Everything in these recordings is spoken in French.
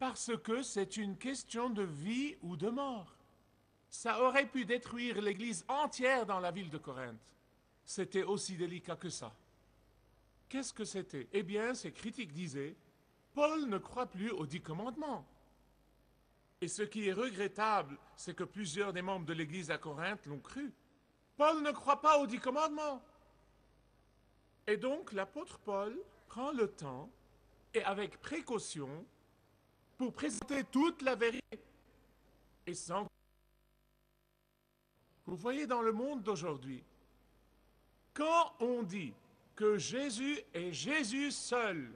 Parce que c'est une question de vie ou de mort. Ça aurait pu détruire l'église entière dans la ville de Corinthe. C'était aussi délicat que ça. Qu'est-ce que c'était? Eh bien, ces critiques disaient, Paul ne croit plus aux 10 commandements. Et ce qui est regrettable, c'est que plusieurs des membres de l'église à Corinthe l'ont cru. Paul ne croit pas aux 10 commandements. Et donc, l'apôtre Paul prend le temps, et avec précaution, pour présenter toute la vérité. Et sans... Vous voyez, dans le monde d'aujourd'hui, quand on dit que Jésus est Jésus seul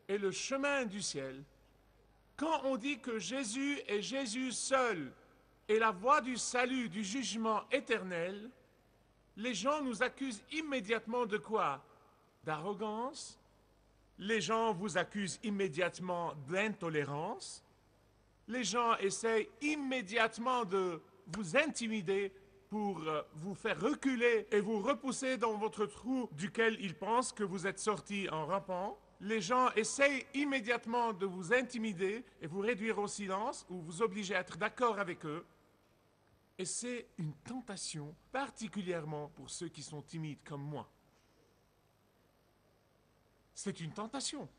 et le chemin du ciel, quand on dit que Jésus est Jésus seul et la voie du salut, du jugement éternel, les gens nous accusent immédiatement de quoi? D'arrogance. Les gens vous accusent immédiatement d'intolérance. Les gens essayent immédiatement de vous intimider pour vous faire reculer et vous repousser dans votre trou duquel ils pensent que vous êtes sorti en rampant. Les gens essayent immédiatement de vous intimider et vous réduire au silence ou vous obliger à être d'accord avec eux. Et c'est une tentation, particulièrement pour ceux qui sont timides comme moi. C'est une tentation.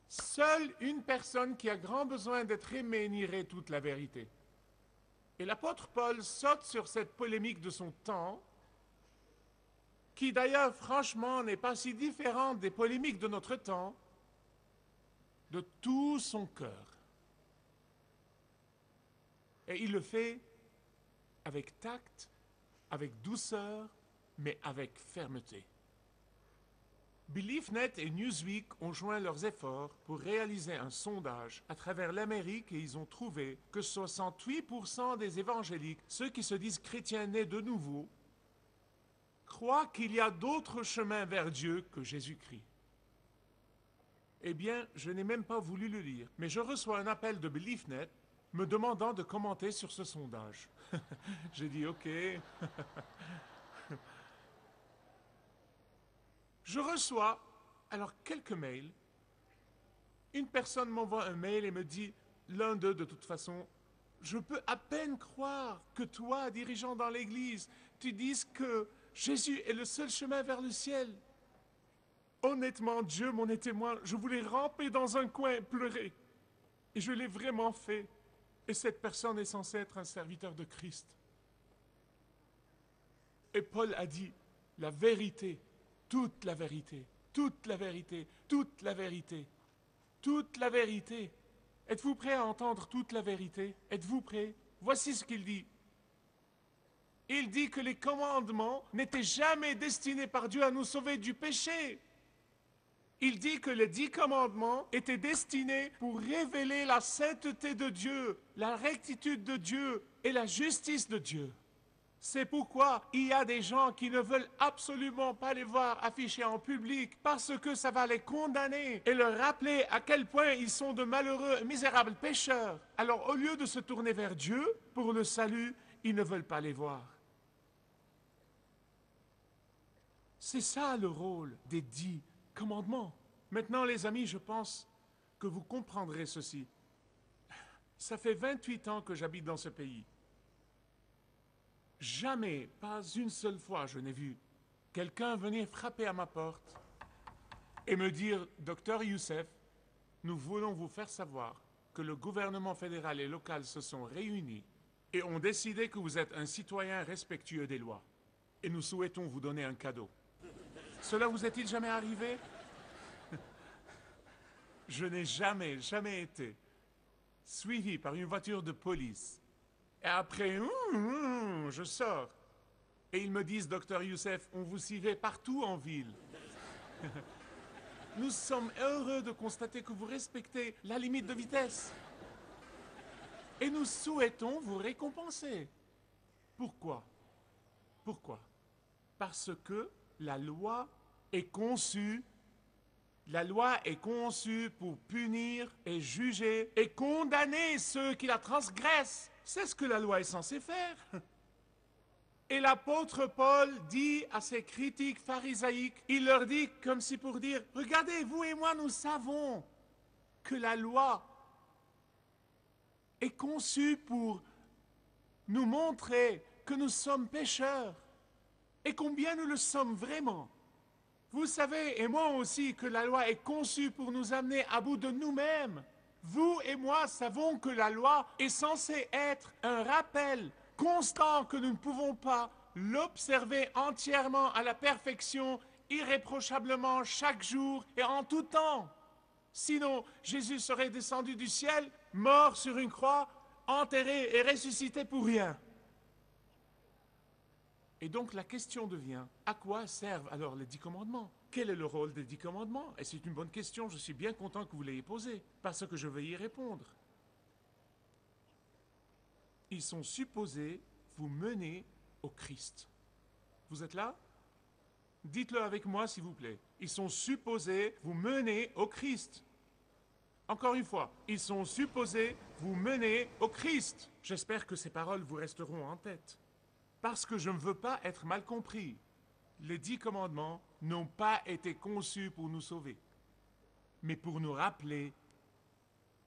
Seule une personne qui a grand besoin d'être aimée nierait toute la vérité. Et l'apôtre Paul saute sur cette polémique de son temps, qui d'ailleurs franchement n'est pas si différente des polémiques de notre temps, de tout son cœur. Et il le fait avec tact, avec douceur, mais avec fermeté. BeliefNet et Newsweek ont joint leurs efforts pour réaliser un sondage à travers l'Amérique et ils ont trouvé que 68% des évangéliques, ceux qui se disent chrétiens nés de nouveau, croient qu'il y a d'autres chemins vers Dieu que Jésus-Christ. Eh bien, je n'ai même pas voulu le lire, mais je reçois un appel de BeliefNet me demandant de commenter sur ce sondage. J'ai dit OK. Je reçois alors quelques mails. Une personne m'envoie un mail et me dit, l'un d'eux de toute façon, je peux à peine croire que toi, dirigeant dans l'église, tu dises que Jésus est le seul chemin vers le ciel. Honnêtement, Dieu m'en est témoin, je voulais ramper dans un coin et pleurer. Et je l'ai vraiment fait. Et cette personne est censée être un serviteur de Christ. Et Paul a dit, la vérité, toute la vérité, toute la vérité, toute la vérité, toute la vérité. Êtes-vous prêt à entendre toute la vérité? Êtes-vous prêt? Voici ce qu'il dit. Il dit que les commandements n'étaient jamais destinés par Dieu à nous sauver du péché. Il dit que les 10 commandements étaient destinés pour révéler la sainteté de Dieu, la rectitude de Dieu et la justice de Dieu. C'est pourquoi il y a des gens qui ne veulent absolument pas les voir affichés en public parce que ça va les condamner et leur rappeler à quel point ils sont de malheureux, misérables pécheurs. Alors au lieu de se tourner vers Dieu pour le salut, ils ne veulent pas les voir. C'est ça le rôle des 10 commandements. Maintenant les amis, je pense que vous comprendrez ceci. Ça fait 28 ans que j'habite dans ce pays. Jamais, pas une seule fois, je n'ai vu quelqu'un venir frapper à ma porte et me dire « Docteur Youssef, nous voulons vous faire savoir que le gouvernement fédéral et local se sont réunis et ont décidé que vous êtes un citoyen respectueux des lois et nous souhaitons vous donner un cadeau. » Cela vous est-il jamais arrivé? Je n'ai jamais été suivi par une voiture de police. Et après, je sors. Et ils me disent, Docteur Youssef, on vous suivait partout en ville. Nous sommes heureux de constater que vous respectez la limite de vitesse. Et nous souhaitons vous récompenser. Pourquoi? Pourquoi? Parce que la loi est conçue pour punir et juger et condamner ceux qui la transgressent. C'est ce que la loi est censée faire. Et l'apôtre Paul dit à ses critiques pharisaïques, il leur dit comme si pour dire, regardez, vous et moi, nous savons que la loi est conçu pour nous montrer que nous sommes pécheurs et combien nous le sommes vraiment. Vous savez, et moi aussi, que la loi est conçue pour nous amener à bout de nous-mêmes. Vous et moi savons que la loi est censée être un rappel constant que nous ne pouvons pas l'observer entièrement à la perfection, irréprochablement, chaque jour et en tout temps. Sinon, Jésus serait descendu du ciel, mort sur une croix, enterré et ressuscité pour rien. Et donc la question devient, à quoi servent alors les 10 commandements? Quel est le rôle des 10 commandements? Et c'est une bonne question, je suis bien content que vous l'ayez posée, parce que je vais y répondre. Ils sont supposés vous mener au Christ. Vous êtes là? Dites-le avec moi, s'il vous plaît. Ils sont supposés vous mener au Christ. Encore une fois, ils sont supposés vous mener au Christ. J'espère que ces paroles vous resteront en tête. Parce que je ne veux pas être mal compris. Les 10 commandements n'ont pas été conçus pour nous sauver, mais pour nous rappeler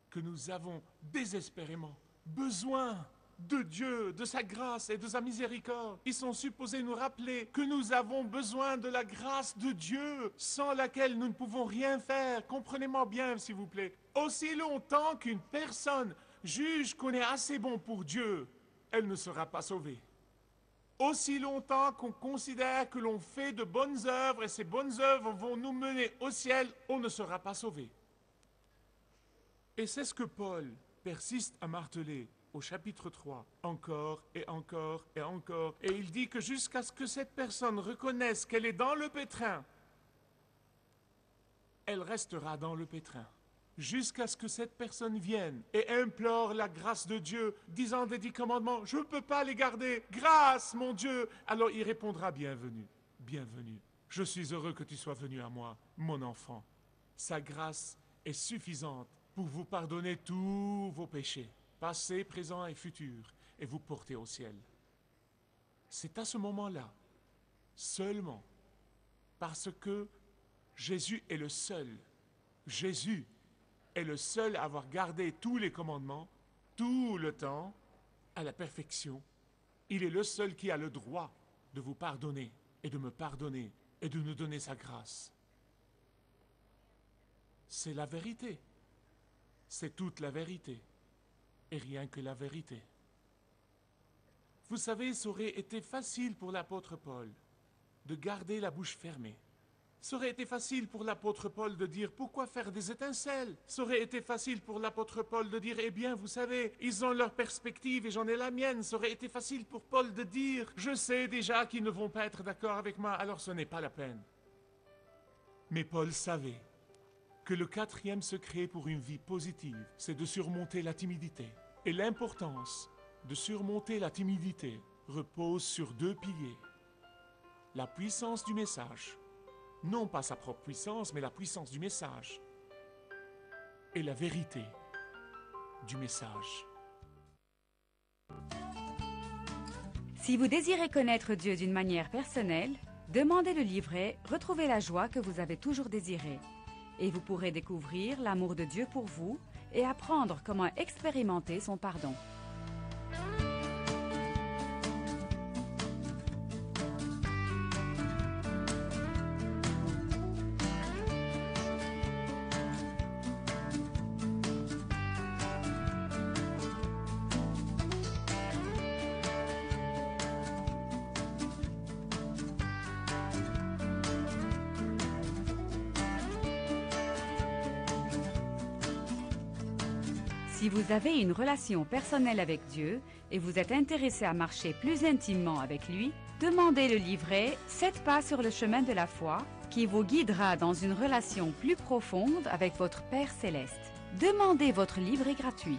que nous avons désespérément besoin de Dieu, de sa grâce et de sa miséricorde. Ils sont supposés nous rappeler que nous avons besoin de la grâce de Dieu, sans laquelle nous ne pouvons rien faire. Comprenez-moi bien, s'il vous plaît. Aussi longtemps qu'une personne juge qu'on est assez bon pour Dieu, elle ne sera pas sauvée. Aussi longtemps qu'on considère que l'on fait de bonnes œuvres et ces bonnes œuvres vont nous mener au ciel, on ne sera pas sauvé. Et c'est ce que Paul persiste à marteler au chapitre 3, encore et encore et encore. Et il dit que jusqu'à ce que cette personne reconnaisse qu'elle est dans le pétrin, elle restera dans le pétrin. Jusqu'à ce que cette personne vienne et implore la grâce de Dieu, disant des 10 commandements, je ne peux pas les garder, grâce mon Dieu. Alors il répondra, bienvenue, bienvenue. Je suis heureux que tu sois venu à moi, mon enfant. Sa grâce est suffisante pour vous pardonner tous vos péchés, passés, présents et futurs, et vous porter au ciel. C'est à ce moment-là, seulement, parce que Jésus est le seul, Jésus est le seul à avoir gardé tous les commandements, tout le temps, à la perfection. Il est le seul qui a le droit de vous pardonner et de me pardonner et de nous donner sa grâce. C'est la vérité. C'est toute la vérité. Et rien que la vérité. Vous savez, ça aurait été facile pour l'apôtre Paul de garder la bouche fermée. Ça aurait été facile pour l'apôtre Paul de dire « Pourquoi faire des étincelles ?» Ça aurait été facile pour l'apôtre Paul de dire « Eh bien, vous savez, ils ont leur perspective et j'en ai la mienne. » Ça aurait été facile pour Paul de dire « Je sais déjà qu'ils ne vont pas être d'accord avec moi, alors ce n'est pas la peine. » Mais Paul savait que le 4e secret pour une vie positive, c'est de surmonter la timidité. Et l'importance de surmonter la timidité repose sur 2 piliers. La puissance du message. Non pas sa propre puissance, mais la puissance du message. Et la vérité du message. Si vous désirez connaître Dieu d'une manière personnelle, demandez le livret « Retrouvez la joie que vous avez toujours désirée » et vous pourrez découvrir l'amour de Dieu pour vous et apprendre comment expérimenter son pardon. Si vous avez une relation personnelle avec Dieu et vous êtes intéressé à marcher plus intimement avec lui, demandez le livret « 7 pas sur le chemin de la foi » qui vous guidera dans une relation plus profonde avec votre Père Céleste. Demandez votre livret gratuit.